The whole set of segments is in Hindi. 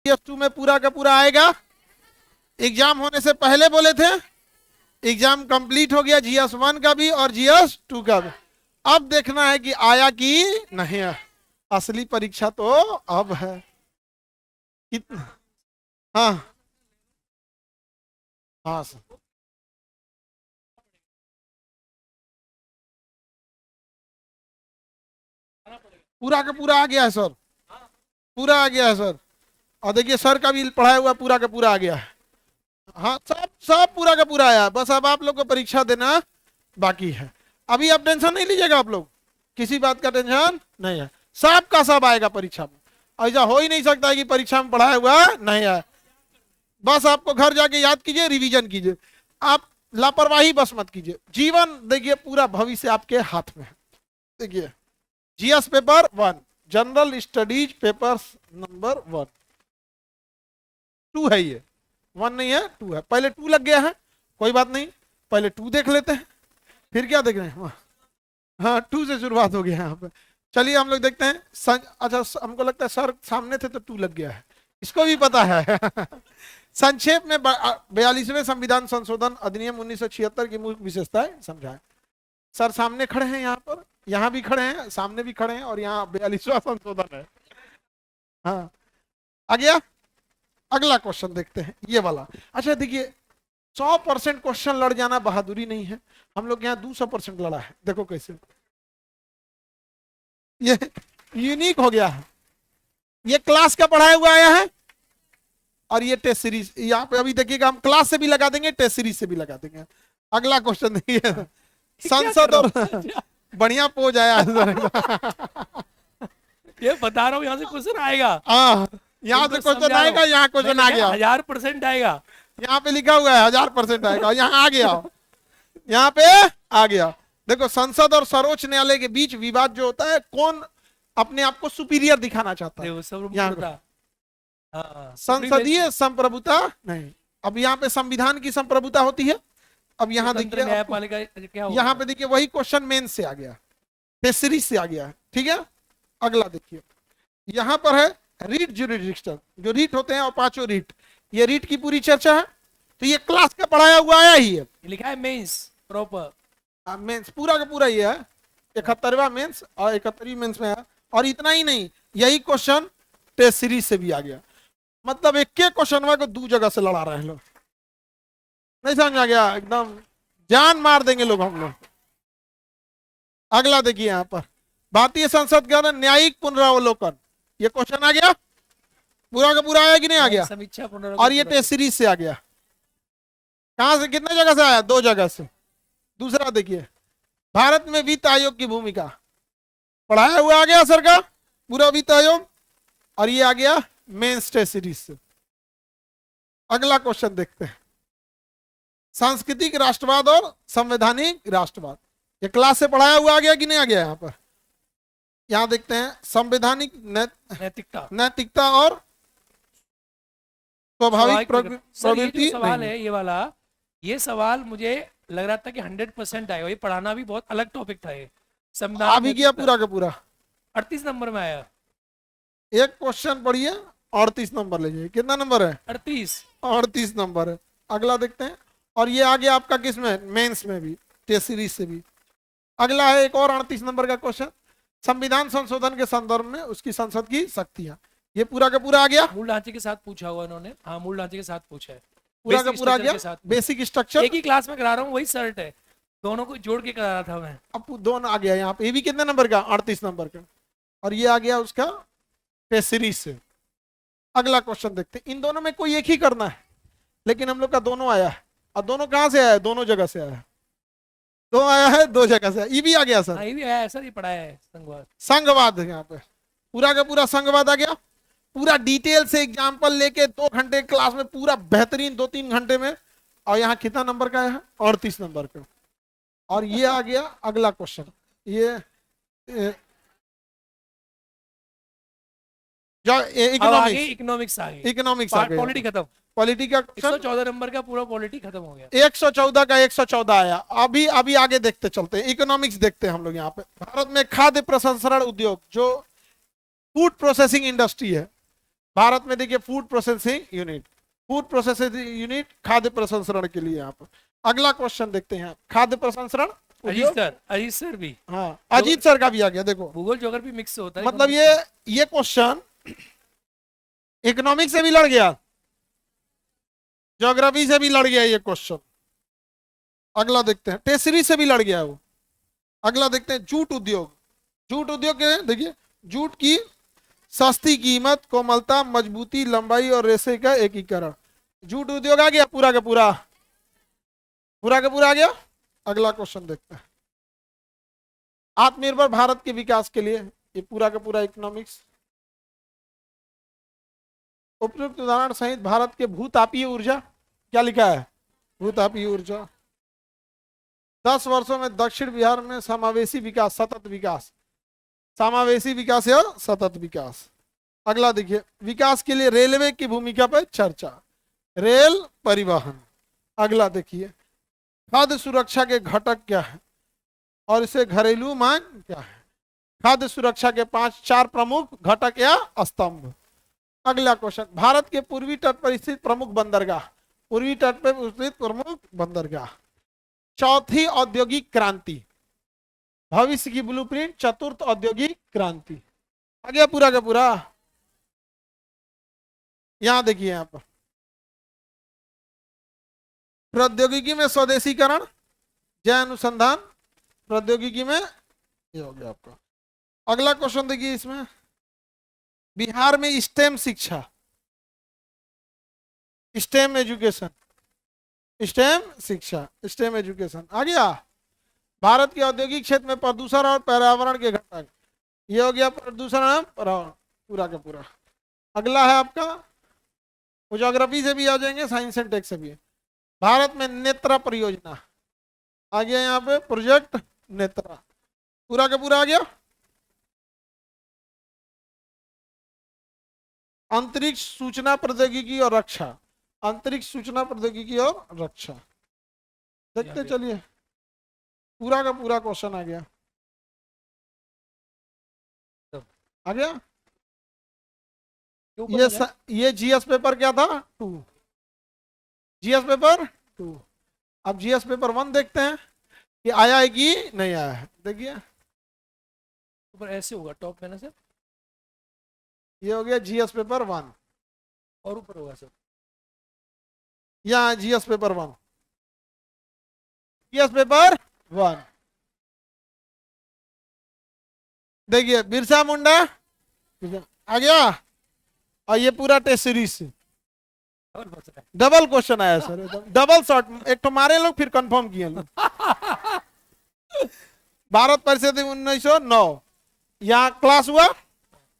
GS2 में पूरा का पूरा आएगा। एग्जाम होने से पहले बोले थे, एग्जाम कंप्लीट हो गया GS1 का भी और GS2 का भी। अब देखना है कि आया कि नहीं है। असली परीक्षा तो अब है। कितना? हाँ हाँ सर, पूरा का पूरा आ गया है सर, पूरा आ गया है सर। और देखिए सर का भी पढ़ाया हुआ पूरा का पूरा आ गया है। हाँ सब सब पूरा का पूरा आया, बस अब आप लोग को परीक्षा देना बाकी है। अभी आप टेंशन नहीं लीजिएगा, आप लोग किसी बात का टेंशन नहीं है, सब का सब आएगा परीक्षा में। ऐसा हो ही नहीं सकता है कि परीक्षा में पढ़ाया हुआ नहीं है। बस आपको घर जाके याद कीजिए, रिवीजन कीजिए, आप लापरवाही बस मत कीजिए। जीवन देखिए पूरा भविष्य आपके हाथ में है। देखिए GS paper 1, general studies paper number 1, 2 है, ये 1 नहीं है 2 है। पहले 2 लग गया है, कोई बात नहीं, पहले 2 देख लेते हैं, फिर क्या देख रहे हैं। हाँ 2 से शुरुआत हो गया यहाँ पे। चलिए हम लोग देखते हैं। अच्छा हमको लगता है सर सामने थे तो 2 लग गया है, इसको भी पता है। संक्षेप में 42वें संविधान संशोधन अधिनियम 1976 की मुख्य विशेषताएं समझाएं। सर सामने खड़े हैं, यहाँ पर, यहाँ भी खड़े हैं, सामने भी खड़े हैं, और यहाँ 42वां संशोधन है। हाँ आ गया। अगला क्वेश्चन देखते हैं, ये वाला। अच्छा देखिए 100% क्वेश्चन लड़ जाना बहादुरी नहीं है, हम लोग यहाँ 200% लड़ा है। देखो कैसे, ये यूनिक हो गया है। ये क्लास का पढ़ाया हुआ आया है, और ये टेस्ट सीरीज। यहाँ पे अभी देखिएगा, हम क्लास से भी लगा देंगे, टेस्ट सीरीज से भी लगा देंगे। अगला क्वेश्चन देखिए, संसद और बढ़िया पोज आया ये बता रहा हूँ, यहाँ से क्वेश्चन आएगा। यहाँ से क्वेश्चन आएगा, यहाँ क्वेश्चन आ गया, 1000% आएगा। यहाँ पे लिखा हुआ है 1000% आएगा, यहाँ आ गया, यहाँ पे आ गया। देखो संसद और सर्वोच्च न्यायालय के बीच विवाद जो होता है, कौन अपने आप को सुपीरियर दिखाना चाहता है। संसदीय संप्रभुता नहीं, अब यहाँ पे संविधान की संप्रभुता होती है। अब यहाँ देखिए, यहाँ पे देखिए वही क्वेश्चन मेन से आ गया, टेस्ट सीरीज से आ गया, ठीक है। अगला देखिए, यहाँ पर है रीट ज्यूरिडिक्शन, जो रीट होते हैं और 5 रीट, ये रीट की पूरी चर्चा है। तो ये क्लास का पढ़ाया हुआ आया ही है, लिखा है मेंस प्रॉपर, मेंस पूरा का पूरा ये है। 71वां मेंस और 71वीं मेंस में है। और इतना ही नहीं, यही क्वेश्चन टेस्ट सीरीज से भी आ गया। मतलब एक के क्वेश्चन को 2 जगह से लड़ा रहे हैं लोग, नहीं समझ आ गया, एकदम जान मार देंगे लोग हम लोग। अगला देखिए, यहाँ पर भारतीय संसद का न्यायिक पुनरावलोकन, ये क्वेश्चन आ गया, पूरा का पूरा आया कि नहीं आ गया। समीक्षा और ये टेस्ट सीरीज से आ गया। कहां से, कितने जगह से आया, 2 जगह से। दूसरा देखिए, भारत में वित्त आयोग की भूमिका, पढ़ाया हुआ आ गया सर का पूरा वित्त आयोग, और ये आ गया मेंस टेस्ट सीरीज से। अगला क्वेश्चन देखते हैं, सांस्कृतिक राष्ट्रवाद और संवैधानिक राष्ट्रवाद, ये क्लास से पढ़ाया हुआ आ गया कि नहीं आ गया। यहाँ पर यहाँ देखते हैं, संवैधानिक नैतिकता और स्वाभाविक प्रवृत्ति। सवाल है ये वाला, ये सवाल मुझे लग रहा था कि 100% आएगा। ये पढ़ाना भी बहुत अलग टॉपिक था। ये संविधान अभी गया पूरा का पूरा, 38 नंबर में आया। एक क्वेश्चन पढ़िए, 38 नंबर ले जाइए। कितना नंबर है, 38 नंबर है। अगला देखते हैं, और ये आ गया आपका किसमें, मेंस में भी, टेस्ट सीरीज से भी। अगला है एक और 38 नंबर का क्वेश्चन, संविधान संशोधन के संदर्भ में उसकी संसद की शक्तियां, ये पूरा का पूरा आ गया। मूल ढांचे के साथ पूछा हुआ इन्होंने, हाँ मूल ढांचे के साथ पूछा है, पूरा का पूरा आ गया। बेसिक स्ट्रक्चर एक ही क्लास में करा रहा हूँ, वही सर्ट है, दोनों को जोड़ के करा रहा था मैं। अब दोनों आ गया यहाँ पे, ये भी कितने नंबर का, 38 नंबर का, और ये आ गया उसका टेस्ट सीरीज से। अगला क्वेश्चन देखते हैं, इन दोनों में कोई एक ही करना है, लेकिन हम लोग का दोनों आया है। और दोनों कहां से आया है, दोनों जगह से आया है, दो आया है, 2 जगह से। ये भी आ गया सर, ये भी आया सर, ये पढ़ाया है संघवाद। संघवाद यहाँ पे पूरा का पूरा संघवाद आ गया। पूरा डिटेल से एग्जाम्पल लेके 2 घंटे क्लास में, पूरा बेहतरीन 2-3 घंटे में। और यहाँ कितना नंबर का है, 38 नंबर का। और ये आ गया अगला क्वेश्चन, ये इकोनॉमिक्स आ गई, इकोनॉमिक्स आ गया, पॉलिटी खत्म, पॉलिटी का 114 नंबर का पूरा पॉलिटी खत्म हो गया। 114 का 114 आया। अभी आगे देखते चलते हैं, इकोनॉमिक्स देखते हैं हम लोग। यहाँ पे भारत में खाद्य प्रसंस्करण उद्योग, जो फूड प्रोसेसिंग इंडस्ट्री है, भारत में देखिए food processing unit, food processing unit खाद्य प्रसंस्करण के लिए यहाँ पर। अगला क्वेश्चन देखते हैं, खाद्य प्रसंस्करण उद्योग। अजीत सर भी हाँ अजीत सर का भी आ गया, देखो भूगोल ज्योग्राफी मिक्स होता है, मतलब ये क्वेश्चन इकोनॉमिक्स से भी लड़ गया, ज्योग्राफी से भी लड़ गया ये क्वेश्चन। अगला देखते हैं, टेसरी से भी लड़ गया वो। अगला देखते हैं जूट उद्योग। जूट उद्योग के देखिए, जूट की सस्ती कीमत, कोमलता, मजबूती, लंबाई और रेशे का एकीकरण। जूट उद्योग आ गया पूरा का पूरा, पूरा का पूरा आ गया। अगला क्वेश्चन देखते हैं, आत्मनिर्भर भारत के विकास के लिए, ये पूरा का पूरा इकोनॉमिक्स। उपयुक्त उदाहरण सहित भारत के भूतापीय ऊर्जा, क्या लिखा है, भूतापीय ऊर्जा। 10 वर्षों में दक्षिण बिहार में समावेशी विकास, सतत विकास, समावेशी विकास या सतत विकास। अगला देखिए, विकास के लिए रेलवे की भूमिका पर चर्चा, रेल परिवहन। अगला देखिए, खाद्य सुरक्षा के घटक क्या है और इसे घरेलू मांग क्या है। खाद्य सुरक्षा के 4 प्रमुख घटक या स्तंभ। अगला क्वेश्चन, भारत के पूर्वी तट पर स्थित प्रमुख बंदरगाह, पूर्वी तट पर स्थित प्रमुख बंदरगाह। चौथी औद्योगिक क्रांति, भविष्य की ब्लूप्रिंट, चतुर्थ औद्योगिक क्रांति। आ गया पूरा का पूरा। यहां देखिए, यहां पर प्रौद्योगिकी में स्वदेशीकरण, जय अनुसंधान, प्रौद्योगिकी में ये हो गया आपका। अगला क्वेश्चन देखिए, इसमें बिहार में स्टेम शिक्षा, स्टेम एजुकेशन, स्टेम शिक्षा, स्टेम एजुकेशन आ गया। भारत के औद्योगिक क्षेत्र में प्रदूषण और पर्यावरण के घटक, ये हो गया प्रदूषण और पर्यावरण, पूरा का पूरा। अगला है आपका, ज्योग्राफी से भी आ जाएंगे, साइंस एंड टेक से भी। भारत में नेत्रा परियोजना आ गया, यहाँ पे प्रोजेक्ट नेत्रा, पूरा का पूरा आ गया। अंतरिक्ष सूचना प्रौद्योगिकी और रक्षा, अंतरिक्ष सूचना प्रौद्योगिकी और रक्षा। देखते चलिए, पूरा का पूरा क्वेश्चन आ गया, आ गया। ये जीएस पेपर क्या था, 2, जीएस पेपर 2। अब जीएस पेपर 1 देखते हैं कि आया है कि नहीं आया है। देखिए ऊपर ऐसे होगा, टॉप में ना सर, ये हो गया जीएस पेपर 1, और ऊपर होगा सर, यहाँ जीएस पेपर 1, जीएस पेपर 1। देखिए बिरसा मुंडा आ गया, और ये पूरा टेस्ट सीरीज से डबल क्वेश्चन आया सर, डबल शॉट, एक तो मारे लोग फिर कंफर्म किए लोग। भारत परिषद 1909, यहाँ क्लास हुआ,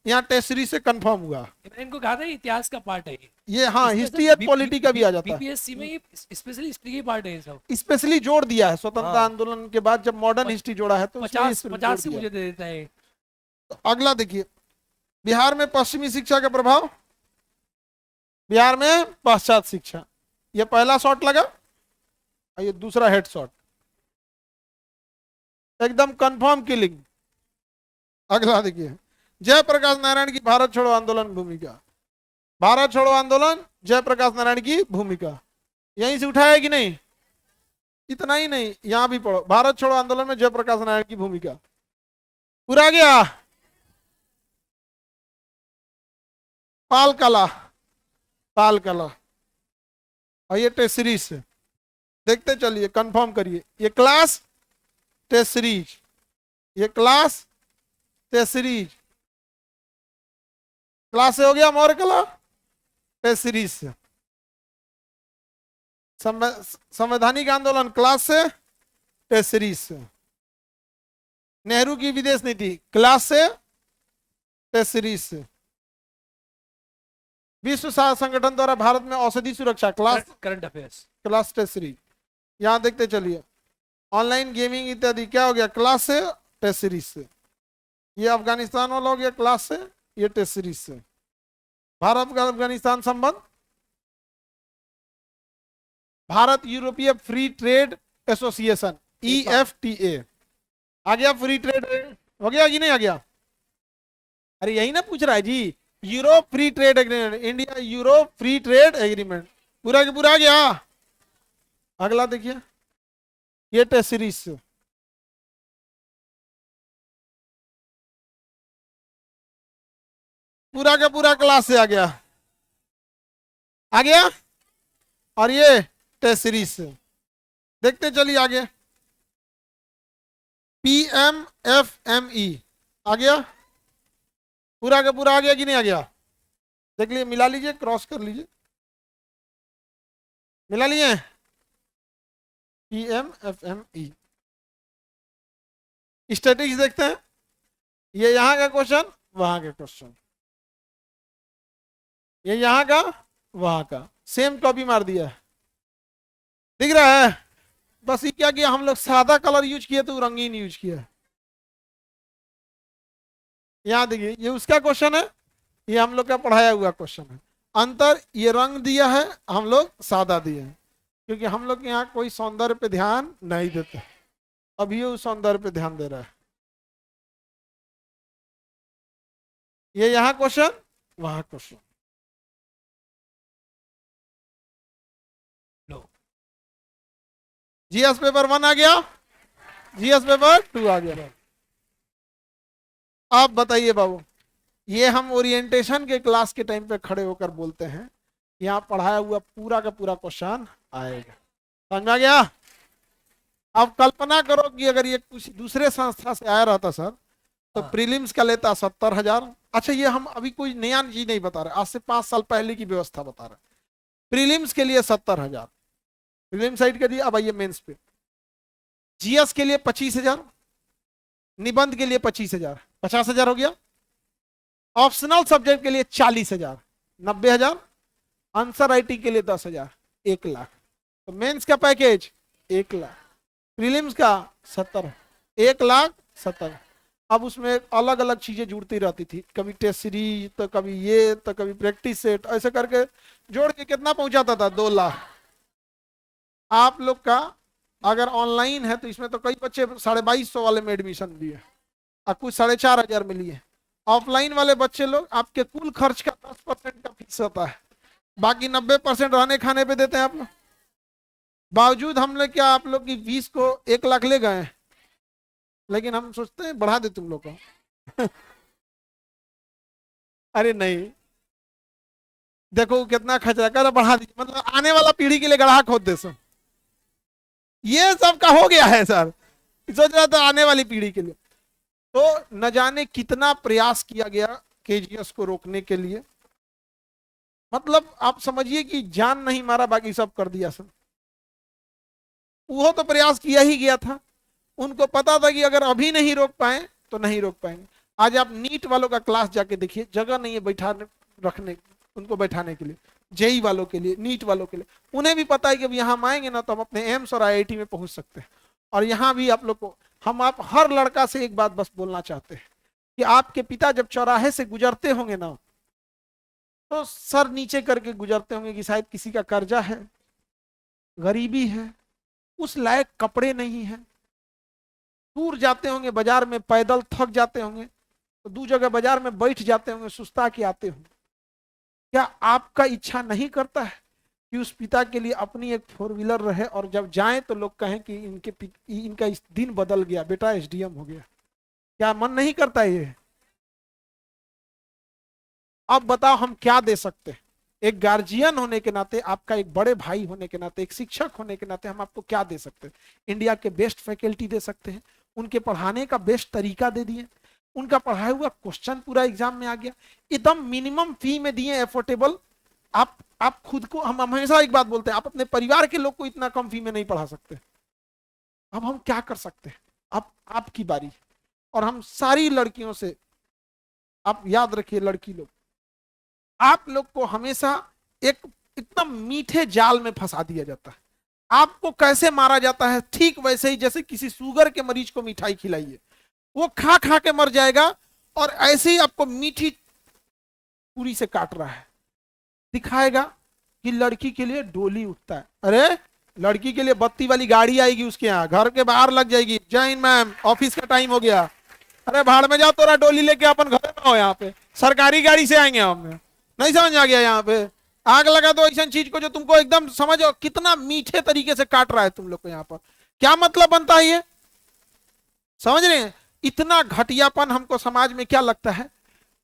यहाँ टेस्ट सीरीज से कंफर्म हुआ। इनको कहा था इतिहास का पार्ट है ये, हाँ हिस्ट्री एंड पॉलिटी का भी आ जाता है, बीपीएससी में ये स्पेशली हिस्ट्री की पार्ट है ये सब, स्पेशली जोड़ दिया है स्वतंत्रता आंदोलन के बाद जब मॉडर्न हिस्ट्री जोड़ा है तो 50 से मुझे दे देता है। तो अगला देखिए, बिहार में पश्चिमी शिक्षा का प्रभाव, बिहार में पाश्चात्य शिक्षा, ये पहला शॉट लगा और ये दूसरा हेड शॉट, एकदम कंफर्म किलिंग। अगला देखिए, जयप्रकाश नारायण की भारत छोड़ो आंदोलन भूमिका, भारत छोड़ो आंदोलन जयप्रकाश नारायण की भूमिका, यहीं से उठाया कि नहीं, इतना ही नहीं, यहां भी पढ़ो, भारत छोड़ो आंदोलन में जयप्रकाश नारायण की भूमिका, पूरा आ गया। पाल कला, पाल कला, और ये टेस्ट सीरीज से देखते चलिए, कंफर्म करिए, ये क्लास टेस्ट सीरीज, ये क्लास टेस्ट सीरीज, क्लास से हो गया मौर्य कला टेस्ट सीरीज से। संवैधानिक आंदोलन क्लास से टेस्ट सीरीज से। नेहरू की विदेश नीति क्लास से टेस्ट सीरीज से। विश्व स्वास्थ्य संगठन द्वारा भारत में औषधि सुरक्षा class, current affairs class test series. यहां देखते चलिए, ऑनलाइन गेमिंग इत्यादि क्या हो गया, क्लास से टेस्ट सीरीज से। ये अफगानिस्तान वाला हो गया क्लास से, ये टेस्ट सीरीज से। भारत का अफगानिस्तान संबंध, भारत यूरोपीय फ्री ट्रेड एसोसिएशन EFTA आ गया, फ्री ट्रेड हो गया कि नहीं आ गया, अरे यही ना पूछ रहा है जी, Europe free trade agreement, India Europe free trade agreement, पूरा के पूरा आ गया। अगला देखिए, ये टेस्ट सीरीज से पूरा का पूरा क्लास से आ गया, आ गया। और ये टेस्ट सीरीज से देखते चलिए आगे, PMFME आ गया, पूरा का पूरा आ गया कि नहीं आ गया? देख लीजिए, मिला लीजिए, क्रॉस कर लीजिए, मिला लिए। PMFME स्टैटिक्स देखते हैं, ये यहां का क्वेश्चन, वहां का क्वेश्चन, ये यहां का वहां का, सेम कॉपी मार दिया है, दिख रहा है। बस ये क्या किया हम लोग, सादा कलर यूज किया तो रंगीन यूज किया। यहां देखिए, ये उसका क्वेश्चन है, ये हम लोग का पढ़ाया हुआ क्वेश्चन है। अंतर ये रंग दिया है, हम लोग सादा दिए हैं, क्योंकि हम लोग यहाँ कोई सौंदर्य पे ध्यान नहीं देते, अभी ये उस सौंदर्य पे ध्यान दे रहा है। ये यहाँ क्वेश्चन, वहां क्वेश्चन। जीएस पेपर 1 आ गया, जीएस पेपर 2 आ गया। आप बताइए बाबू, ये हम ओरिएंटेशन के क्लास के टाइम पे खड़े होकर बोलते हैं, यहाँ पढ़ाया हुआ पूरा का पूरा क्वेश्चन आएगा, समझ में आ गया? अब कल्पना करो कि अगर ये कुछ दूसरे संस्था से आया रहता सर, तो प्रीलिम्स का लेता 70,000। अच्छा, ये हम अभी कोई नया चीज नहीं बता रहे, आज से 5 साल पहले की व्यवस्था बता रहे। प्रीलिम्स के लिए 70,000 प्रीलिम साइड के दिए। अब आइए मेंस पे, जीएस के लिए 25,000, निबंध के लिए 25,000, 50,000 हो गया। ऑप्शनल सब्जेक्ट के लिए 40,000, 90,000। आंसर राइटिंग के लिए 10,000, 1,00,000। तो मेंस का पैकेज 1,00,000, प्रीलिम्स का 70, 1,70,000। अब उसमें अलग अलग चीजें जुड़ती रहती थी, कभी टेस्ट सीरीज, तो कभी ये, तो कभी प्रैक्टिस सेट, ऐसे करके जोड़ के कितना पहुंचाता था? 2,00,000। आप लोग का अगर ऑनलाइन है तो इसमें तो कई बच्चे 2250 वाले में एडमिशन लिए और कुछ 4,500 में लिए। ऑफलाइन वाले बच्चे लोग आपके कुल खर्च का 10% का फीस होता है, बाकी 90% रहने खाने पे देते हैं आप लोग। बावजूद हम लोग क्या आप लोग की फीस को 1,00,000 ले गए, लेकिन हम सोचते हैं बढ़ा दे तुम लोग को। अरे नहीं, देखो कितना खर्चा कर, बढ़ा दीजिए, मतलब आने वाला पीढ़ी के लिए गढ़ा खोद दे सर, ये सब का हो गया है सर, सोच रहा था आने वाली पीढ़ी के लिए। तो न जाने कितना प्रयास किया गया केजीएस को रोकने के लिए, मतलब आप समझिए कि जान नहीं मारा, बाकी सब कर दिया सर। वो तो प्रयास किया ही गया था, उनको पता था कि अगर अभी नहीं रोक पाए तो नहीं रोक पाएंगे। आज आप नीट वालों का क्लास जाके देखिए, जगह नहीं है बैठाने रखने, उनको बैठाने के लिए, जेई वालों के लिए, नीट वालों के लिए। उन्हें भी पता है कि अब यहाँ हम आएंगे ना तो हम अपने एम्स और आईआईटी में पहुंच सकते हैं। और यहाँ भी आप लोग को हम, आप हर लड़का से एक बात बस बोलना चाहते हैं कि आपके पिता जब चौराहे से गुजरते होंगे ना, तो सर नीचे करके गुजरते होंगे कि शायद किसी का कर्जा है, गरीबी है, उस लायक कपड़े नहीं है, दूर जाते होंगे बाजार में, पैदल थक जाते होंगे तो 2 जगह बाजार में बैठ जाते होंगे, सुस्ता के आते होंगे। क्या आपका इच्छा नहीं करता है कि उस पिता के लिए अपनी एक 4 व्हीलर रहे और जब जाएं तो लोग कहें कि इनका इस दिन बदल गया, बेटा एसडीएम हो गया? क्या मन नहीं करता ये? अब बताओ हम क्या दे सकते हैं? एक गार्जियन होने के नाते, आपका एक बड़े भाई होने के नाते, एक शिक्षक होने के नाते हम आपको क्या दे सकते हैं? इंडिया के बेस्ट फैकल्टी दे सकते हैं, उनके पढ़ाने का बेस्ट तरीका दे दिए, उनका पढ़ाया हुआ क्वेश्चन पूरा एग्जाम में आ गया, एकदम मिनिमम फी में दिए, एफोर्डेबल। आप खुद को, हम हमेशा एक बात बोलते हैं, आप अपने परिवार के लोग को इतना कम फी में नहीं पढ़ा सकते। अब हम क्या कर सकते हैं? अब आपकी बारी। और हम सारी लड़कियों से, आप याद रखिए लड़की लोग, आप लोग को हमेशा एक एकदम मीठे जाल में फंसा दिया जाता है। आपको कैसे मारा जाता है? ठीक वैसे ही जैसे किसी शुगर के मरीज को मिठाई खिलाइए, वो खा खा के मर जाएगा, और ऐसे ही आपको मीठी पूरी से काट रहा है। दिखाएगा कि लड़की के लिए डोली उठता है, अरे लड़की के लिए बत्ती वाली गाड़ी आएगी उसके यहाँ, घर के बाहर लग जाएगी, जय हिंद मैम, ऑफिस का टाइम हो गया, अरे भाड़ में जाओ, तोरा डोली लेके अपन घर में आओ, यहाँ पे सरकारी गाड़ी से आएंगे हम, नहीं समझ आ गया? यहाँ पे आग लगा दो ऐसा चीज को जो तुमको एकदम समझो कितना मीठे तरीके से काट रहा है तुम लोग को। यहाँ पर क्या मतलब बनता है ये, समझ रहे हैं? इतना घटियापन हमको समाज में क्या लगता है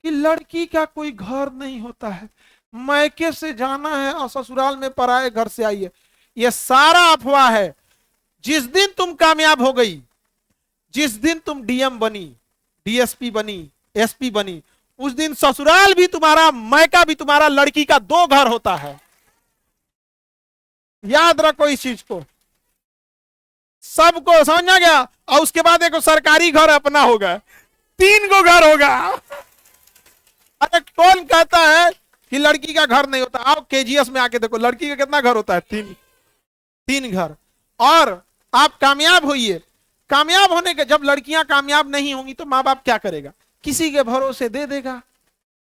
कि लड़की का कोई घर नहीं होता है, मैके से जाना है और ससुराल में पराए घर से आई है। ये सारा अफवाह है। जिस दिन तुम कामयाब हो गई, जिस दिन तुम डीएम बनी, डीएसपी बनी, एसपी बनी, उस दिन ससुराल भी तुम्हारा, मैका भी तुम्हारा, लड़की का 2 घर होता है। याद रखो इस चीज को, सबको समझ आ गया? और उसके बाद एक सरकारी घर अपना होगा, 3 गो घर होगा। अरे कौन कहता है कि लड़की का घर नहीं होता? आओ केजीएस में आके देखो, लड़की का कितना घर होता है? 3 घर। और आप कामयाब होइए, कामयाब होने के, जब लड़कियां कामयाब नहीं होंगी तो माँ बाप क्या करेगा? किसी के भरोसे दे देगा।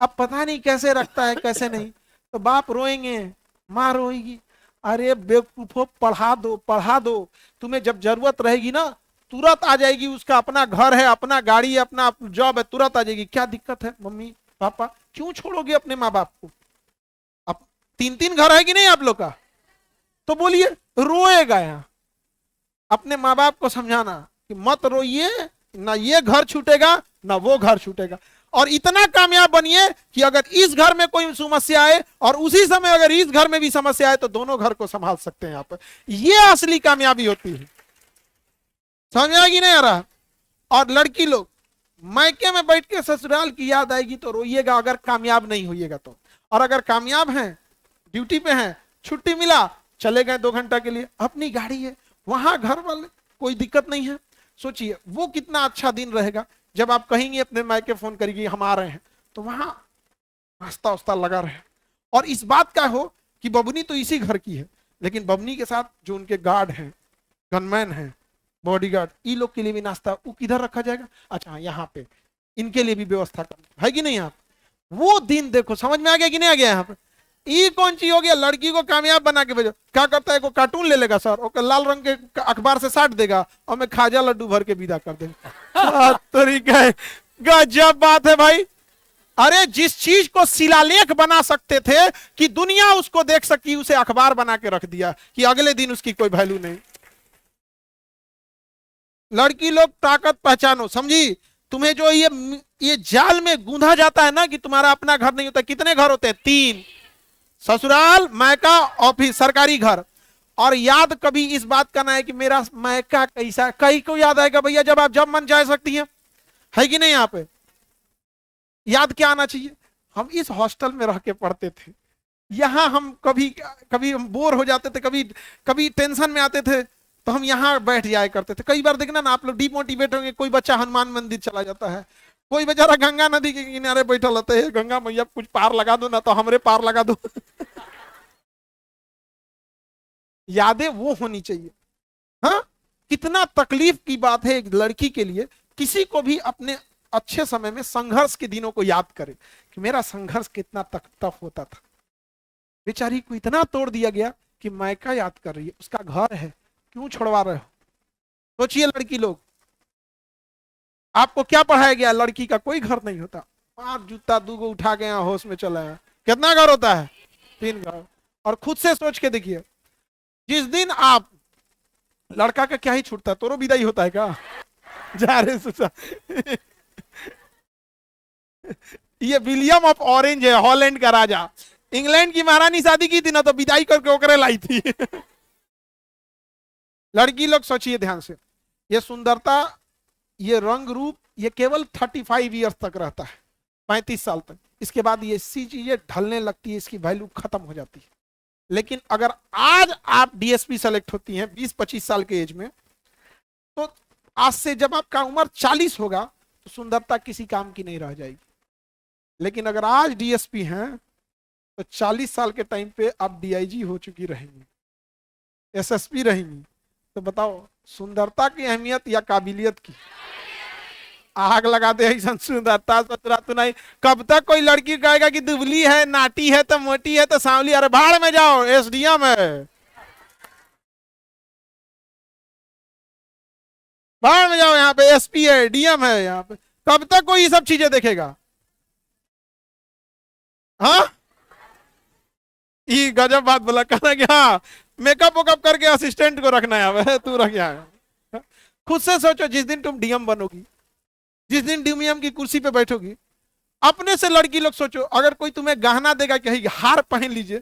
अब पता नहीं कैसे रखता है कैसे नहीं, तो बाप रोएंगे, माँ रोएगी, अरे बेवकूफो पढ़ा दो पढ़ा दो, तुम्हें जब जरूरत रहेगी ना तुरंत आ जाएगी, उसका अपना घर है, अपना गाड़ी है, अपना जॉब है, तुरंत आ जाएगी। क्या दिक्कत है मम्मी पापा, क्यों छोड़ोगे अपने माँ बाप को? अब 3 घर है कि नहीं आप लोग का? तो बोलिए, रोएगा यहाँ। अपने माँ बाप को समझाना कि मत रोइए, ना ये घर छूटेगा ना वो घर छूटेगा। और इतना कामयाब बनिए कि अगर इस घर में कोई समस्या आए और उसी समय अगर इस घर में भी समस्या आए तो दोनों घर को संभाल सकते हैं आप। ये असली कामयाबी होती है। समझ में आएगी नहीं आ रहा? और लड़की लोग मायके में बैठ के ससुराल की याद आएगी तो रोइएगा अगर कामयाब नहीं होइएगा तो। और अगर कामयाब हैं, ड्यूटी पे हैं, छुट्टी मिला, चले गए 2 घंटा के लिए, अपनी गाड़ी है, वहां घर वाले, कोई दिक्कत नहीं है। सोचिए वो कितना अच्छा दिन रहेगा जब आप कहेंगे अपने मायके फोन करेंगे हम आ रहे हैं, तो वहां नाश्ता उस्ता लगा रहे। और इस बात का हो कि बबनी तो इसी घर की है, लेकिन बबनी के साथ जो उनके गार्ड हैं, गनमैन हैं, बॉडीगार्ड, इन लोग के लिए भी नाश्ता वो किधर रखा जाएगा? अच्छा यहाँ पे इनके लिए भी व्यवस्था करना है कि नहीं? आप वो दिन देखो, समझ में आ गया कि नहीं आ गया? यहाँ पे ये कौन चीज हो गया? लड़की को कामयाब बना के भेजो, क्या करता है? को कार्टून ले लेगा सर, ओके लाल रंग के अखबार से साट देगा और मैं खाजा लड्डू भर के विदा कर देगा। तरीका है, गजब बात है भाई। अरे जिस चीज को शिलालेख बना सकते थे कि दुनिया उसको देख सकी, उसे अखबार बना के रख दिया कि अगले दिन उसकी कोई वैल्यू नहीं। लड़की लोग ताकत पहचानो, समझी? तुम्हें जो ये जाल में गूंधा जाता है ना कि तुम्हारा अपना घर नहीं होता। कितने घर होते हैं? 3, ससुराल, मायका और फिर सरकारी घर। और याद कभी इस बात का ना है कि मेरा मायका कैसा, कहीं को याद आएगा भैया जब आप जब मन जा सकती है कि नहीं? यहाँ पे याद क्या आना चाहिए? हम इस हॉस्टल में रह के पढ़ते थे, यहाँ हम कभी कभी हम बोर हो जाते थे, कभी कभी टेंशन में आते थे तो हम यहाँ बैठ जाया करते थे। कई बार देखना ना आप लोग डिमोटिवेट होंगे, कोई बच्चा हनुमान मंदिर चला जाता है, कोई बेचारा गंगा नदी के किनारे बैठा रहता है, गंगा मैया कुछ पार लगा दो ना, तो हमरे पार लगा दो। यादें वो होनी चाहिए। हाँ, कितना तकलीफ की बात है एक लड़की के लिए, किसी को भी अपने अच्छे समय में संघर्ष के दिनों को याद करे कि मेरा संघर्ष कितना टफ होता था। बेचारी को इतना तोड़ दिया गया कि मायका याद कर रही है, उसका घर है, क्यों छुड़वा रहे हो? सोचिए लड़की लोग, आपको क्या पढ़ाया गया? लड़की का कोई घर नहीं होता। 5 जूता 2 गो उठा गया, होश में चला है। कितना घर होता है? 3 घर। और खुद से सोच के देखिए, जिस दिन आप, लड़का का क्या ही छूटता है, तोरो विदाई होता है क्या? जा रहे सुसा। ये विलियम ऑफ ऑरेंज है, हॉलैंड का राजा। इंग्लैंड की महारानी शादी की थी ना तो विदाई करके ओकरे लाई थी। लड़की लोग सोचिए ध्यान से, ये सुंदरता, ये रंग रूप, ये केवल 35 ईयर्स तक रहता है, 35 साल तक। इसके बाद ये सी चीजें ढलने लगती है, इसकी वैल्यू खत्म हो जाती है। लेकिन अगर आज आप डीएसपी सेलेक्ट होती हैं 20-25 साल के एज में, तो आज से जब आपका उम्र 40 होगा तो सुंदरता किसी काम की नहीं रह जाएगी। लेकिन अगर आज डीएसपी हैं तो 40 साल के टाइम पे आप डीआईजी हो चुकी रहेंगी, एसएसपी रहेंगी। तो बताओ सुंदरता की अहमियत या काबिलियत की? आग लगा दे ऐसा सुंदरता सचरा तो नहीं। कब तक कोई लड़की कहेगा कि दुबली है, नाटी है, तो मोटी है, तो सांवली? अरे भाड़ में जाओ, एसडीएम है, भाड़ में जाओ, यहाँ पे एसपी है, डीएम है। यहाँ पे कब तक कोई ये सब चीजें देखेगा? हाँ, ये गजब बात बोला, कहना कि हाँ मेकअप वेकअप करके असिस्टेंट को रखना है, अब तू रख यहाँ। खुद से सोचो, जिस दिन तुम डीएम बनोगी, जिस दिन डीएम की कुर्सी पे बैठोगी, अपने से लड़की लोग सोचो, अगर कोई तुम्हें गहना देगा, कहेगी हार पहन लीजिए,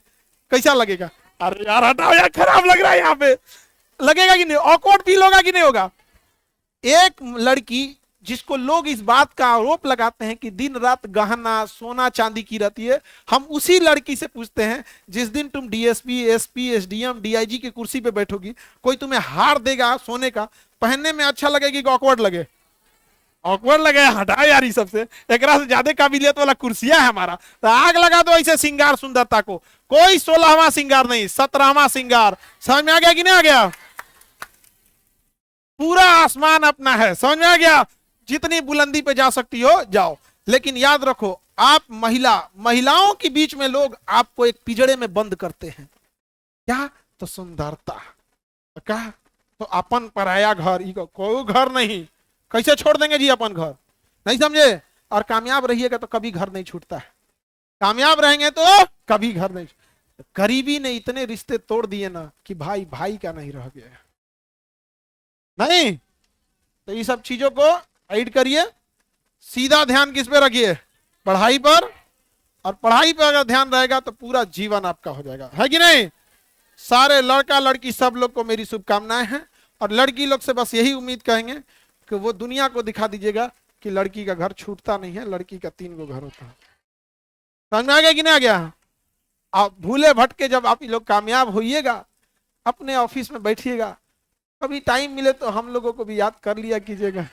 कैसा लगेगा? अरे यार हटाओ यार, खराब लग रहा है यहाँ पे, लगेगा कि नहीं? ऑकवर्ड फील होगा कि नहीं होगा? एक लड़की जिसको लोग इस बात का आरोप लगाते हैं कि दिन रात गहना सोना चांदी की रहती है, हम उसी लड़की से पूछते हैं, जिस दिन तुम डीएसपी एसपी एसडीएम डीआईजी की कुर्सी पे बैठोगी, कोई तुम्हें हार देगा सोने का, पहनने में अच्छा लगेगी कि ऑकवर्ड लगे? ऑकवर्ड लगे, हटा यार, ये सबसे एकरा से ज्यादा काबिलियत वाला कुर्सिया है हमारा, तो आग लगा दो ऐसे श्रृंगार सुंदरता को। कोई 16वां श्रृंगार नहीं, 17वां श्रृंगार। समझ में आ गया कि नहीं आ गया? पूरा आसमान अपना है, समझ में आ गया? जितनी बुलंदी पे जा सकती हो जाओ, लेकिन याद रखो, आप महिलाओं के बीच में लोग आपको एक पिंजड़े में बंद करते हैं। क्या? तो सुंदरता। क्या? तो अपन पराया घर, कोई घर नहीं, कैसे छोड़ देंगे जी अपन घर? नहीं समझे? और कामयाब रहिएगा तो कभी घर नहीं छूटता है, कामयाब रहेंगे तो कभी घर नहीं। गरीबी ने इतने रिश्ते तोड़ दिए ना कि भाई भाई का नहीं रह गया। नहीं तो ये सब चीजों को ऐड करिए, सीधा ध्यान किस पे रखिए? पढ़ाई पर। और पढ़ाई पर अगर ध्यान रहेगा तो पूरा जीवन आपका हो जाएगा, है कि नहीं? सारे लड़का लड़की सब लोग को मेरी शुभकामनाएं हैं, और लड़की लोग से बस यही उम्मीद करेंगे कि वो दुनिया को दिखा दीजिएगा कि लड़की का घर छूटता नहीं है, लड़की का 3 गो घर होता है। समझ में आ गया कि नहीं आ गया? आप भूले भटके जब आप लोग कामयाब होइएगा, अपने ऑफिस में बैठिएगा, कभी टाइम मिले तो हम लोगों को भी याद कर लिया कीजिएगा।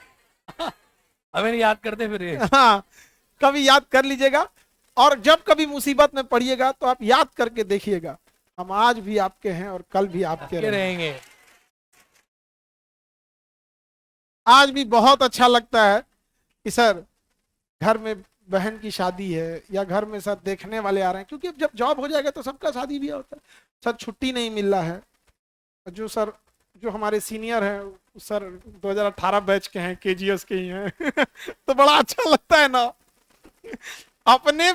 हमें नहीं याद करते फिर ये। हाँ, कभी याद कर लीजिएगा, और जब कभी मुसीबत में पड़िएगा तो आप याद करके देखिएगा, हम आज भी आपके हैं और कल भी आपके रहेंगे। आज भी बहुत अच्छा लगता है कि सर घर में बहन की शादी है, या घर में सर देखने वाले आ रहे हैं, क्योंकि जब जॉब हो जाएगा तो सबका शादी भी होता है। सर छुट्टी नहीं मिल रहा है, जो हमारे सीनियर हैं सर 2018 बैच के हैं, केजीएस के ही हैं तो बड़ा अच्छा लगता है ना, अपने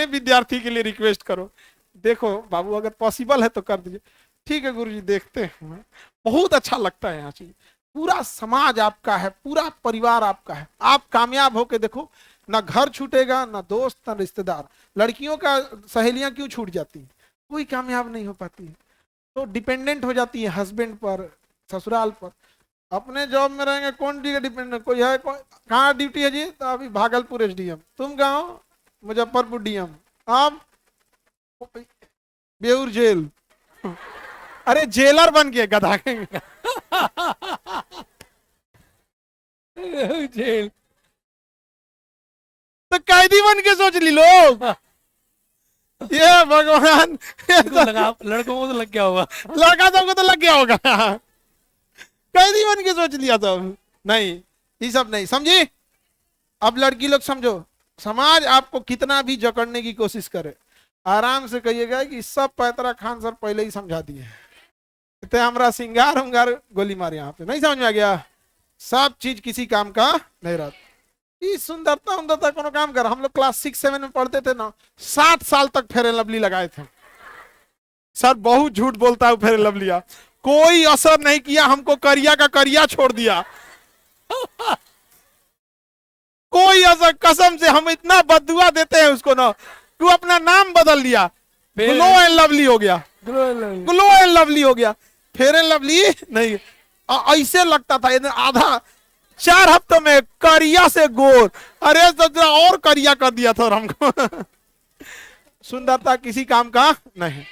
विद्यार्थी के लिए रिक्वेस्ट करो, देखो बाबू अगर पॉसिबल है तो कर दीजिए। ठीक है गुरुजी, देखते हैं। बहुत अच्छा लगता है यहाँ चीज, पूरा समाज आपका है, पूरा परिवार आपका है। आप कामयाब होके देखो, ना घर छूटेगा, ना दोस्त, ना रिश्तेदार। लड़कियों का सहेलियां क्यों छूट जाती हैं? कोई कामयाब नहीं हो पाती है, तो डिपेंडेंट हो जाती है हस्बैंड पर, ससुराल पर। अपने जॉब में रहेंगे, कौन डिपेंडेंट? कोई है? कहाँ ड्यूटी है जी? तो अभी भागलपुर एसडीएम। तुम कहाँ हो? मुजफ्फरपुर डीएम। आप बेऊर जेल। अरे जेलर बन के गधा जेल तो कैदी बन के सोच ली लोग। ये भगवान, लड़कों को तो लग गया होगा, लड़का सबको तो लग गया होगा, कैदी बन के सोच लिया सब। नहीं, ये सब नहीं, समझी? अब लड़की लोग समझो, समाज आपको कितना भी जकड़ने की कोशिश करे, आराम से कहिएगा कि सब पैतरा खान सर पहले ही समझा दिए, इतने हमारा सिंगार उंगार गोली मार यहाँ पे। नहीं समझ में आ गया? सब चीज किसी काम का नहीं रहता। सुंदरता उंदरता कोनो काम कर। हम लोग क्लास 6-7 में पढ़ते थे ना, 7 साल तक फेयर एंड लवली लगाए थे। सर बहुत झूठ बोलता है फेयर एंड लवलिया, कोई असर नहीं किया, हमको करिया का करिया छोड़ दिया कोई असर, कसम से हम इतना बददुआ देते हैं उसको ना, तू अपना नाम बदल दिया, ग्लो एंड लवली हो गया, ग्लो एंड लवली हो गया, फेयर एंड लवली नहीं। ऐसे लगता था आधा 4 हफ्तों में करिया से गोर, अरे और करिया कर दिया था हमको सुंदरता किसी काम का नहीं।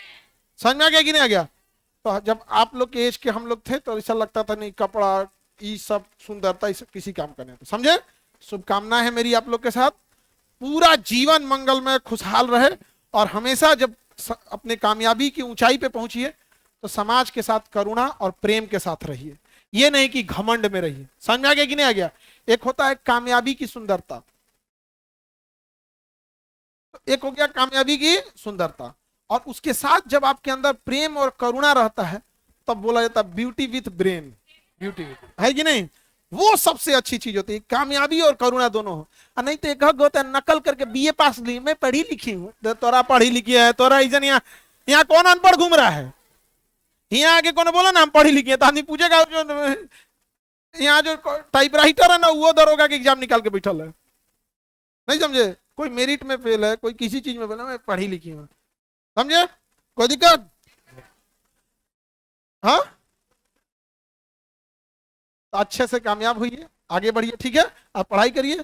समझ में आ गया कि नहीं आ गया? तो जब आप लोग के एज के हम लोग थे तो ऐसा लगता था नहीं, कपड़ा ये सब सुंदरता ये सब किसी काम का नहीं था। समझे? शुभकामनाएं है मेरी आप लोग के साथ, पूरा जीवन मंगलमय खुशहाल रहे, और हमेशा जब अपने कामयाबी की ऊंचाई पे पहुंचिए तो समाज के साथ करुणा और प्रेम के साथ रहिए, ये नहीं कि घमंड में रहिए। समझ में आ गया कि नहीं आ गया? एक होता है कामयाबी की सुंदरता, एक हो गया कामयाबी की सुंदरता, और उसके साथ जब आपके अंदर प्रेम और करुणा रहता है तब बोला जाता है ब्यूटी विथ ब्रेन। ब्यूटी है कि नहीं? वो सबसे अच्छी चीज होती है, कामयाबी और करुणा दोनों हो। और नहीं तो एक हक होता है नकल करके बीए पास ली, मैं पढ़ी लिखी हूँ, तो तोरा पढ़ी लिखी है, तोरा इजन यहाँ यहाँ कौन अनपढ़ घूम रहा है? यहाँ आके कौन बोला ना हम पढ़ी लिखी है, तो आदमी पूछेगा जो यहाँ जो टाइपराइटर है ना वो दरोगा के एग्जाम निकाल के बैठल है, नहीं समझे? कोई मेरिट में फेल है, कोई किसी चीज में फेल है, मैं पढ़ी लिखी हूँ, समझे? कोई दिक्कत? हाँ, तो अच्छे से कामयाब हुई, आगे बढ़िए, ठीक है? आप पढ़ाई करिए।